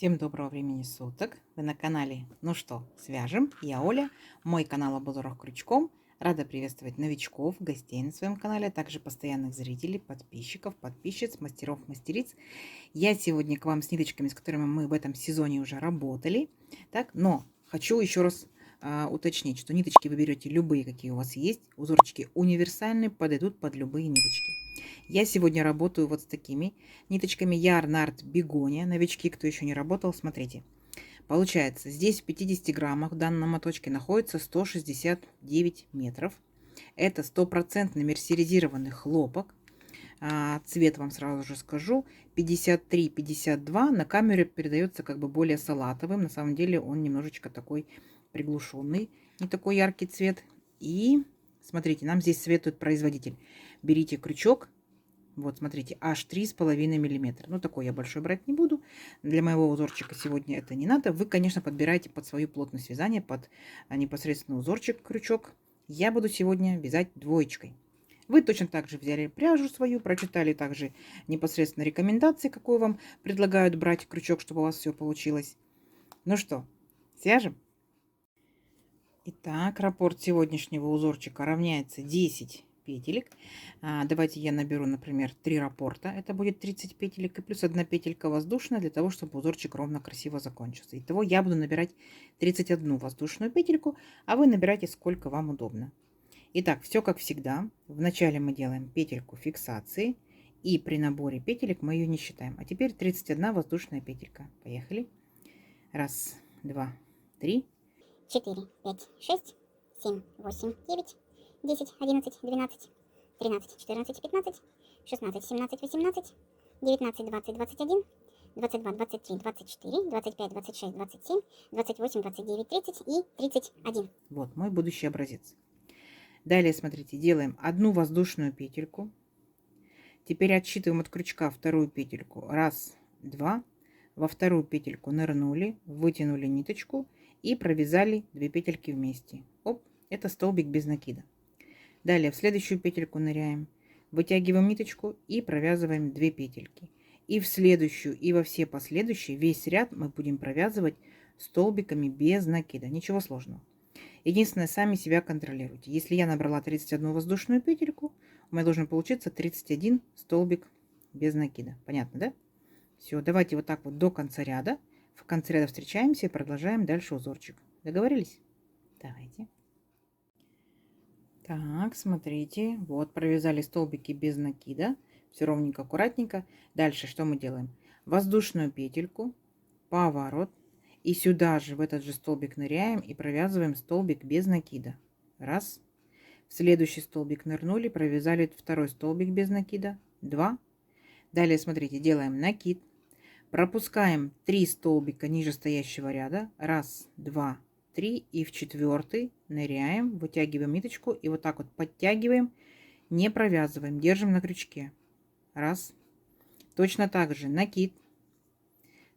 Всем доброго времени суток! Вы на канале «Ну что, свяжем?» Я Оля, мой канал об узорах крючком. Рада приветствовать новичков, гостей на своем канале, а также постоянных зрителей, подписчиков, подписчиц, мастеров, мастериц. Я сегодня к вам с ниточками, с которыми мы в этом сезоне уже работали. Так, но хочу еще раз уточнить, что ниточки вы берете любые, какие у вас есть. Узорчики универсальные, подойдут под любые ниточки. Я сегодня работаю вот с такими ниточками Yarn Art Begonia. Новички, кто еще не работал, смотрите. Получается, здесь в 50 граммах в данном моточке находится 169 метров. Это стопроцентный мерсеризированный хлопок. Цвет вам сразу же скажу. 53-52. На камере передается как бы более салатовым. На самом деле он немножечко такой приглушенный. Не такой яркий цвет. И смотрите, нам здесь советует производитель. Берите крючок. Вот, смотрите, аж 3,5 миллиметра. Ну, такой я большой брать не буду. Для моего узорчика сегодня это не надо. Вы, конечно, подбираете под свою плотность вязания, под непосредственно узорчик, крючок. Я буду сегодня вязать двоечкой. Вы точно так же взяли пряжу свою, прочитали также непосредственно рекомендации, какую вам предлагают брать крючок, чтобы у вас все получилось. Ну что, свяжем? Итак, раппорт сегодняшнего узорчика равняется 10 петелек. Давайте я наберу, например, 3 раппорта. Это будет 30 петелек и плюс 1 петелька воздушная, для того, чтобы узорчик ровно красиво закончился. Итого я буду набирать 31 воздушную петельку, а вы набирайте сколько вам удобно. Итак, все как всегда. Вначале мы делаем петельку фиксации, и при наборе петелек мы ее не считаем. А теперь 31 воздушная петелька. Поехали. Раз, два, три. 4, 5, 6, 7, 8, 9, 10, 11, 12, 13, 14, 15, 16, 17, 18, 19, 20, 21, 22, 23, 24, 25, 26, 27, 28, 29, 30 и 31. Вот мой будущий образец. Далее, смотрите, делаем одну воздушную петельку. Теперь отсчитываем от крючка вторую петельку. Раз, два. Во вторую петельку нырнули, вытянули ниточку и провязали 2 петельки вместе. Оп, это столбик без накида. Далее в следующую петельку ныряем, вытягиваем ниточку и провязываем 2 петельки. И в следующую, и во все последующие весь ряд мы будем провязывать столбиками без накида. Ничего сложного. Единственное, сами себя контролируйте. Если я набрала 31 воздушную петельку, у меня должен получиться 31 столбик без накида. Понятно, да? Все, давайте вот так вот до конца ряда. В конце ряда встречаемся и продолжаем дальше узорчик. Договорились? Давайте. Так, смотрите, вот провязали столбики без накида. Все ровненько, аккуратненько. Дальше что мы делаем? Воздушную петельку, поворот. И сюда же, в этот же столбик ныряем и провязываем столбик без накида. Раз. В следующий столбик нырнули, провязали второй столбик без накида. 2. Далее, смотрите, делаем накид. Пропускаем 3 столбика ниже стоящего ряда. Раз, два, три. И в четвертый ныряем, вытягиваем ниточку и вот так вот подтягиваем, не провязываем, держим на крючке. Раз. Точно так же накид.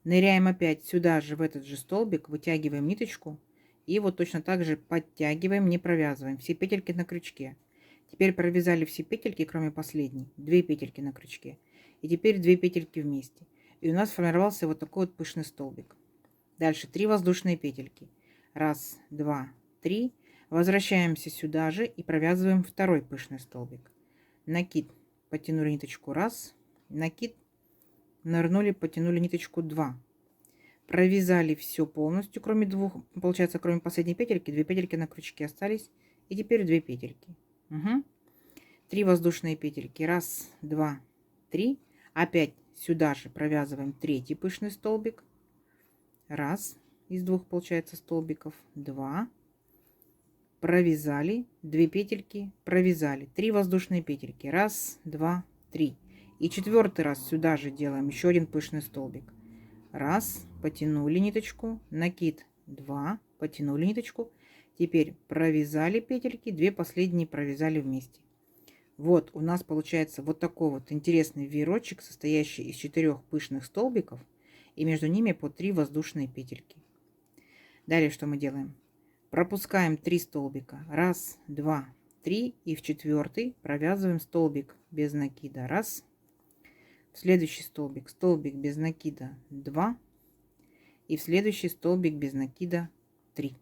Ныряем опять сюда же, в этот же столбик, вытягиваем ниточку и вот точно так же подтягиваем, не провязываем. Все петельки на крючке. Теперь провязали все петельки, кроме последней. 2 петельки на крючке. И теперь 2 петельки вместе. И у нас сформировался вот такой вот пышный столбик. Дальше 3 воздушные петельки. Раз, два, три. Возвращаемся сюда же и провязываем второй пышный столбик. Накид. Потянули ниточку. Раз. Накид. Нырнули, потянули ниточку. 2. Провязали все полностью, кроме двух. Получается, кроме последней петельки, 2 петельки на крючке остались. И теперь 2 петельки. Угу. 3 воздушные петельки. Раз, два, три. Опять сюда же провязываем третий пышный столбик. Раз. Из 2 получается столбиков. 2. Провязали. 2 петельки. Провязали. 3 воздушные петельки. Раз, два, три. И четвертый раз сюда же делаем еще один пышный столбик. Раз. Потянули ниточку. Накид. 2. Потянули ниточку. Теперь провязали петельки. 2 последние провязали вместе. Вот у нас получается вот такой вот интересный веерочек, состоящий из 4 пышных столбиков и между ними по 3 воздушные петельки. Далее что мы делаем? Пропускаем 3 столбика. Раз, два, три. И в четвертый провязываем столбик без накида. Раз. В следующий столбик, столбик без накида. 2. и в следующий столбик без накида 3.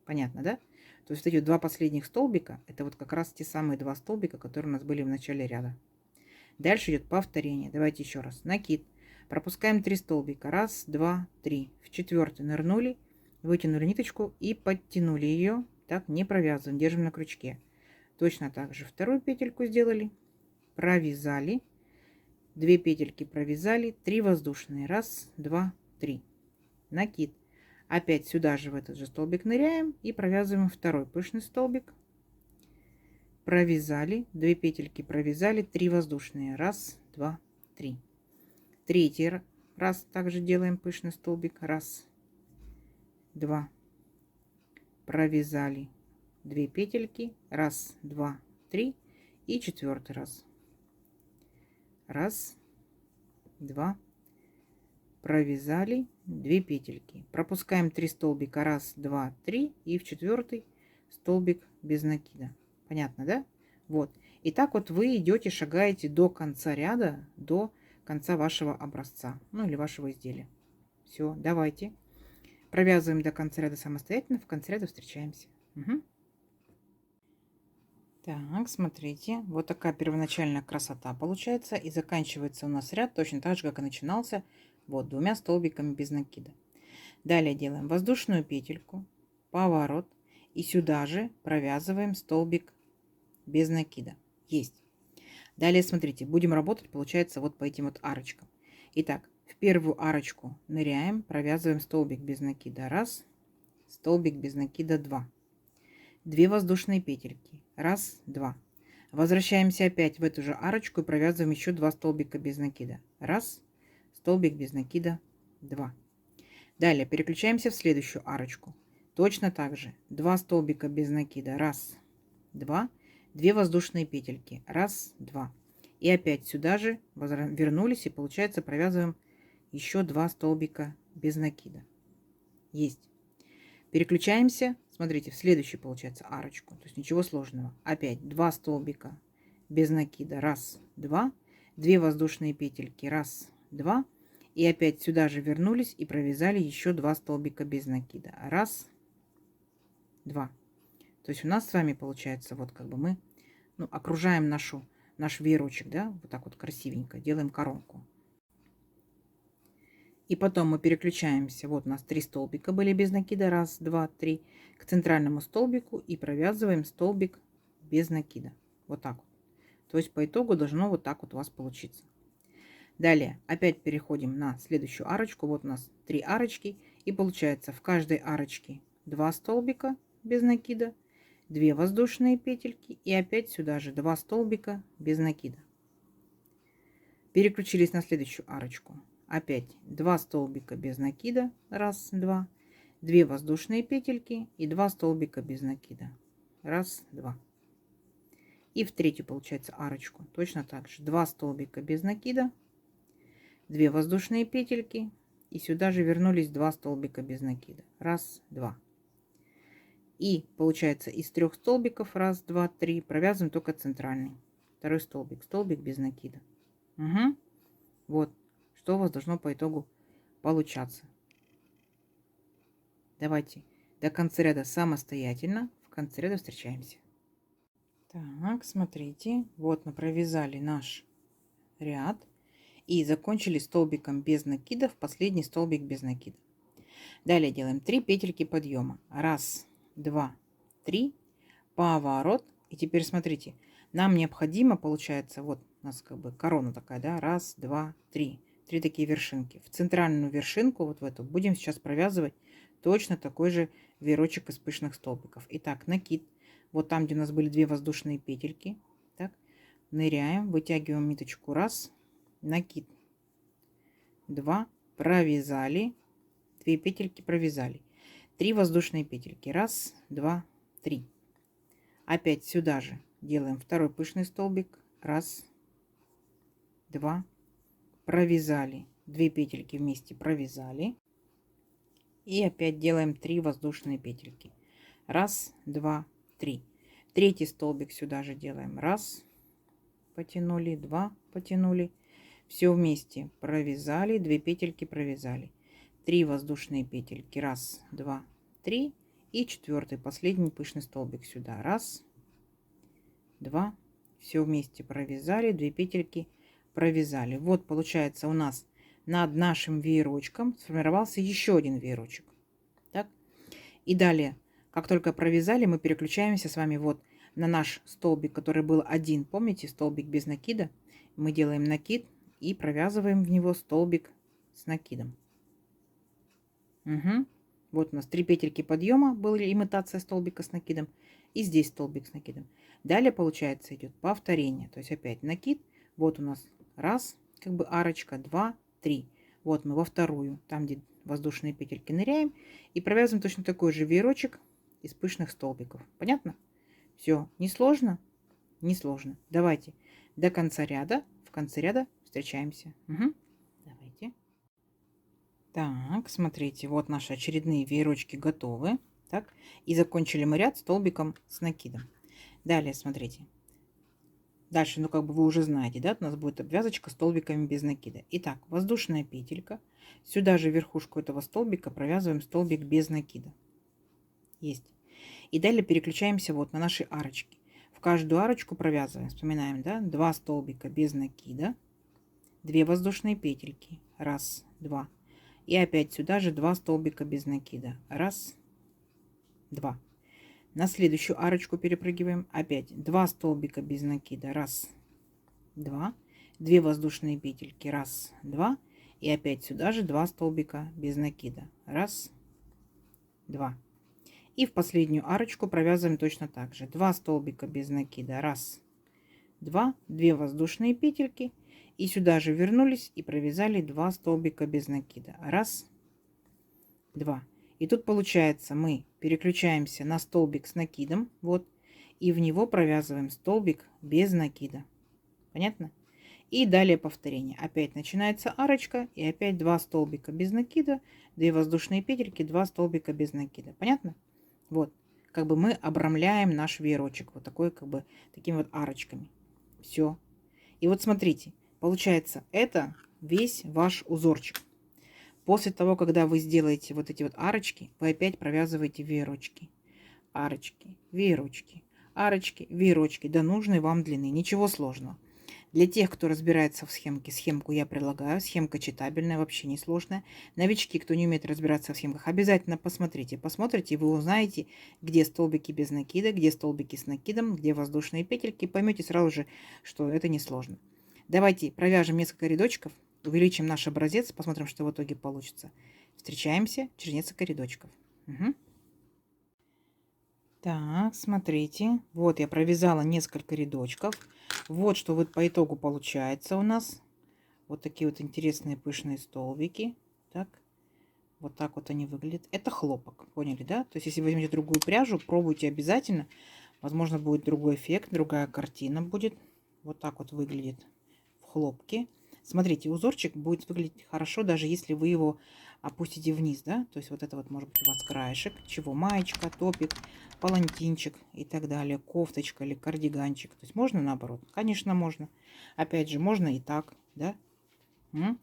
Понятно, да? То есть эти два последних столбика, это вот как раз те самые два столбика, которые у нас были в начале ряда. Дальше идет повторение. Давайте еще раз. Накид. Пропускаем 3 столбика. Раз, два, три. В четвертый нырнули, вытянули ниточку и подтянули ее. Так, не провязываем, держим на крючке. Точно так же вторую петельку сделали, провязали, 2 петельки провязали, 3 воздушные. Раз, два, три. Накид. Опять сюда же в этот же столбик ныряем и провязываем второй пышный столбик. Провязали, 2 петельки провязали, 3 воздушные. Раз, два, три. Третий раз также делаем пышный столбик. Раз, два. Провязали, 2 петельки. Раз, два, три. И четвертый раз. Раз, два. Провязали, 2 петельки. Пропускаем 3 столбика. Раз, два, три. И в четвертый столбик без накида. Понятно, да? Вот. И так вот вы идете, шагаете до конца ряда, до конца вашего образца, ну или вашего изделия. Все, давайте. Провязываем до конца ряда самостоятельно. В конце ряда встречаемся. Угу. Так, смотрите, вот такая первоначальная красота получается. И заканчивается у нас ряд точно так же, как и начинался. Вот, 2 столбиками без накида. Далее делаем воздушную петельку, поворот. И сюда же провязываем столбик без накида. Есть. Далее, смотрите, будем работать, получается, вот по этим вот арочкам. Итак, в первую арочку ныряем, провязываем столбик без накида. Раз, столбик без накида 2. 2 воздушные петельки. Раз, два. Возвращаемся опять в эту же арочку и провязываем еще 2 столбика без накида. Раз, столбик без накида 2. Далее переключаемся в следующую арочку. Точно так же 2 столбика без накида. Раз, два. 2 воздушные петельки. Раз, два. И опять сюда же вернулись и получается провязываем еще 2 столбика без накида. Есть. Переключаемся, смотрите, в следующую получается арочку. То есть ничего сложного. Опять 2 столбика без накида. Раз, два. 2 воздушные петельки. Раз, два. И опять сюда же вернулись и провязали еще 2 столбика без накида. Раз, два. То есть у нас с вами получается, вот как бы мы окружаем наш веерочек, да, вот так вот красивенько, делаем коронку. И потом мы переключаемся, вот у нас 3 столбика были без накида, раз, два, три, к центральному столбику и провязываем столбик без накида. Вот так вот. То есть по итогу должно вот так вот у вас получиться. Далее опять переходим на следующую арочку. Вот у нас 3 арочки. И получается в каждой арочке 2 столбика без накида, 2 воздушные петельки и опять сюда же 2 столбика без накида. Переключились на следующую арочку. Опять 2 столбика без накида. Раз, два. 2 воздушные петельки и 2 столбика без накида. Раз, два. И в третью получается арочку. Точно так же 2 столбика без накида. 2 воздушные петельки. И сюда же вернулись 2 столбика без накида. Раз, два. И получается из 3 столбиков, раз, два, три, провязываем только центральный. Второй столбик, столбик без накида. Угу. Вот, что у вас должно по итогу получаться. Давайте до конца ряда самостоятельно. В конце ряда встречаемся. Так, смотрите, вот мы провязали наш ряд и закончили столбиком без накида в последний столбик без накида. Далее делаем 3 петельки подъема. Раз, два, три, поворот. И теперь смотрите, нам необходимо, получается, вот у нас как бы корона такая, да, раз, два, три. 3 такие вершинки. В центральную вершинку, вот в эту, будем сейчас провязывать точно такой же веерочек из пышных столбиков. Итак, накид. Вот там, где у нас были 2 воздушные петельки. Так, ныряем, вытягиваем ниточку. Раз, накид. 2, провязали. 2 петельки провязали. 3 воздушные петельки. Раз, два, три. Опять сюда же делаем второй пышный столбик. Раз, два, провязали. 2 петельки вместе провязали. И опять делаем 3 воздушные петельки. Раз, два, три. Третий столбик сюда же делаем. Раз, потянули, два, потянули. Все вместе провязали, 2 петельки провязали. 3 воздушные петельки, 1, 2, 3, и 4, последний пышный столбик сюда, 1, 2, все вместе провязали, 2 петельки провязали. Вот получается у нас над нашим веерочком сформировался еще один веерочек. Так? И далее, как только провязали, мы переключаемся с вами вот на наш столбик, который был один. Помните, столбик без накида? Мы делаем накид и провязываем в него столбик с накидом. Угу. Вот у нас 3 петельки подъема, была имитация столбика с накидом. И здесь столбик с накидом. Далее, получается, идет повторение. То есть опять накид. Вот у нас 1, как бы арочка, 2, 3. Вот мы во вторую, там, где воздушные петельки, ныряем. И провязываем точно такой же веерочек из пышных столбиков. Понятно? Все, не сложно? Не сложно. Давайте до конца ряда. В конце ряда встречаемся. Угу. Давайте. Так, смотрите, вот наши очередные веерочки готовы. Так, и закончили мы ряд столбиком с накидом. Далее, смотрите. Дальше, ну как бы вы уже знаете, да, у нас будет обвязочка столбиками без накида. Итак, воздушная петелька. Сюда же верхушку этого столбика провязываем столбик без накида. Есть. И далее переключаемся вот на наши арочки. В каждую арочку провязываем, вспоминаем, да, 2 столбика без накида, 2 воздушные петельки, 1, 2. И опять сюда же 2 столбика без накида, 1, 2. На следующую арочку перепрыгиваем. Опять 2 столбика без накида. 1, 2. 2 воздушные петельки. 1, 2. И опять сюда же 2 столбика без накида. 1, 2. И в последнюю арочку провязываем точно так же. 2 столбика без накида. 1, 2. 2 воздушные петельки. И сюда же вернулись и провязали 2 столбика без накида. 1, 2. И тут получается мы переключаемся на столбик с накидом, вот, и в него провязываем столбик без накида. Понятно? И далее повторение. Опять начинается арочка, и опять 2 столбика без накида, 2 воздушные петельки, 2 столбика без накида. Понятно? Вот, как бы мы обрамляем наш веерочек вот такой, как бы, такими вот арочками. Все. И вот смотрите, получается, это весь ваш узорчик. После того, когда вы сделаете вот эти вот арочки, вы опять провязываете веерочки. Арочки, веерочки, арочки, веерочки до нужной вам длины. Ничего сложного. Для тех, кто разбирается в схемке, схемку я предлагаю. Схемка читабельная, вообще не сложная. Новички, кто не умеет разбираться в схемках, обязательно посмотрите. Посмотрите, и вы узнаете, где столбики без накида, где столбики с накидом, где воздушные петельки. Поймете сразу же, что это не сложно. Давайте провяжем несколько рядочков. Увеличим наш образец, посмотрим, что в итоге получится. Встречаемся через несколько рядочков. Угу. Так, смотрите. Вот я провязала несколько рядочков. Вот что вот по итогу получается у нас. Вот такие вот интересные пышные столбики. Так. Вот так вот они выглядят. Это хлопок. Поняли, да? То есть, если возьмете другую пряжу, пробуйте обязательно. Возможно, будет другой эффект, другая картина будет. Вот так вот выглядит в хлопке. Смотрите, узорчик будет выглядеть хорошо, даже если вы его опустите вниз, да? То есть вот это вот может быть у вас краешек, чего маечка, топик, палантинчик и так далее, кофточка или кардиганчик. То есть можно наоборот? Конечно, можно. Опять же, можно и так, да?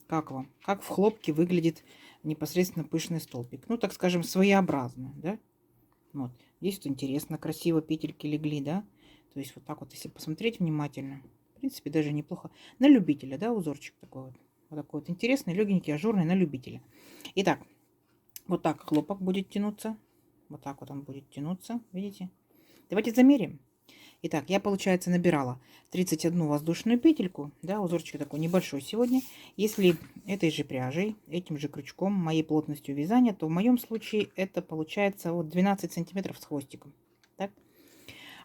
Как вам? Как в хлопке выглядит непосредственно пышный столбик? Ну, так скажем, своеобразно, да? Вот. Здесь вот интересно, красиво петельки легли, да? То есть вот так вот, если посмотреть внимательно, в принципе, даже неплохо. На любителя, да, узорчик такой вот. Вот такой вот интересный, легенький, ажурный на любителя. Итак, вот так хлопок будет тянуться. Вот так вот он будет тянуться, видите? Давайте замерим. Итак, я, получается, набирала 31 воздушную петельку. Да, узорчик такой небольшой сегодня. Если этой же пряжей, этим же крючком, моей плотностью вязания, то в моем случае это получается вот 12 сантиметров с хвостиком. Так?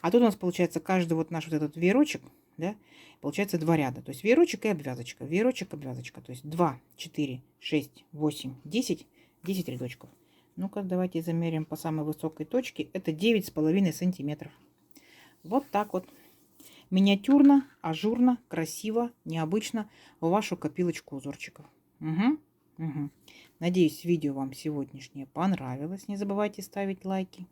А тут у нас получается каждый вот наш вот этот веерочек, да, получается 2 ряда. То есть веерочек и обвязочка. Веерочек, обвязочка. То есть 2, 4, 6, 8, 10. 10 рядочков. Ну-ка, давайте замерим по самой высокой точке. Это 9,5 сантиметров. Вот так вот. Миниатюрно, ажурно, красиво, необычно в вашу копилочку узорчиков. Угу. Надеюсь, видео вам сегодняшнее понравилось. Не забывайте ставить лайки.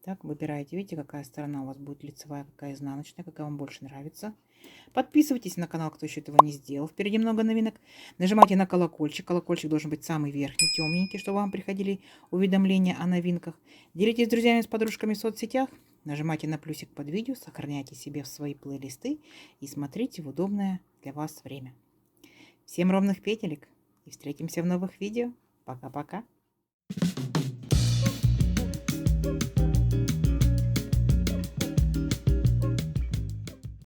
Так, выбираете, видите, какая сторона у вас будет лицевая, какая изнаночная, какая вам больше нравится. Подписывайтесь на канал, кто еще этого не сделал. Впереди много новинок. Нажимайте на колокольчик. Колокольчик должен быть самый верхний, темненький, чтобы вам приходили уведомления о новинках. Делитесь с друзьями, с подружками в соцсетях. Нажимайте на плюсик под видео, сохраняйте себе в свои плейлисты и смотрите в удобное для вас время. Всем ровных петелек и встретимся в новых видео. Пока-пока.